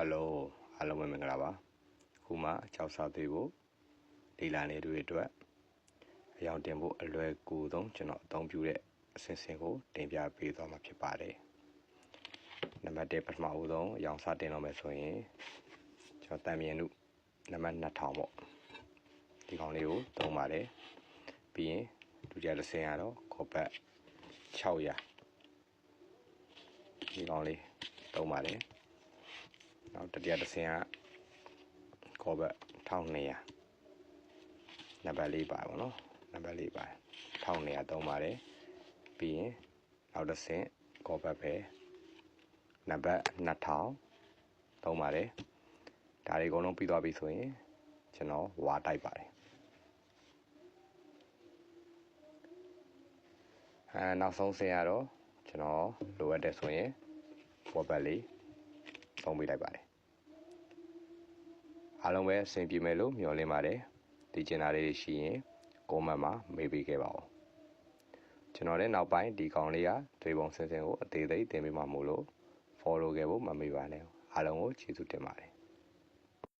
Hello အားလုံးပဲမင်္ဂလာပါခုမှကြောက်စားသေးဖို့လေ့လာနေတွေအတွက်အယောင်တင်ဖို့အလွယ်ကူဆုံးကျွန်တော်အသုံးပြုတဲ့အစဉ်စဉ်ကိုတင်ပြပေးသွားမှာဖြစ်ပါတယ်နံပါတ်1ပထမဦးဆုံးအယောင်စတင်တော့မယ်ဆိုရင်ကျွန်တော်တန်မြင်နုနံပါတ်2000ပေါ့ဒီကောင်လေးကိုသုံးပါတယ်ပြီးရင်ဒုတိယတစ်ဆင့်ကတော့ခေါ်ပတ်600ဒီကောင်လေးသုံးပါတယ်နောက်တတိယတစ်ဆင့်ကခေါ်ပတ်1200နံပါတ်4ပါပါနော်နံပါတ်4ပါ1200သုံးပါတယ်ပြီးရင်နောက်တစ်ဆင့်ခေါ်ပတ်ပဲနံပါတ်2000သုံးပါတယ်ဒါတွေအကုန်လုံးပြီးသွားပြီဆိုရင်ကျွန်တော်ဝါတိုက်ပါတယ်နောက်ဆုံးဆင့်ကတော့ကျွန်တော်လိုအပ်တယ်ဆိုရင်ခေါ်ပတ်လေးသုံးပေးလိုက်ပါတယ်အားလုံးပဲအဆင်ပြေမယ်လို့မျှော်လင့်ပါတယ်ဒီကျင်တာလေးရှိရင်commentမှာမေးပေးခဲ့ပါဦးကျွန်တော်လည်းနောက်ပိုင်းဒီကောင်လေးကတွေပုံစင်စင်ကိုအသေးသေးတင်ပေးမှာမို့လို့ follow ခဲ့ဖို့မမေ့ပါနဲ့အားလုံးကိုကျေးဇူးတင်ပါတယ်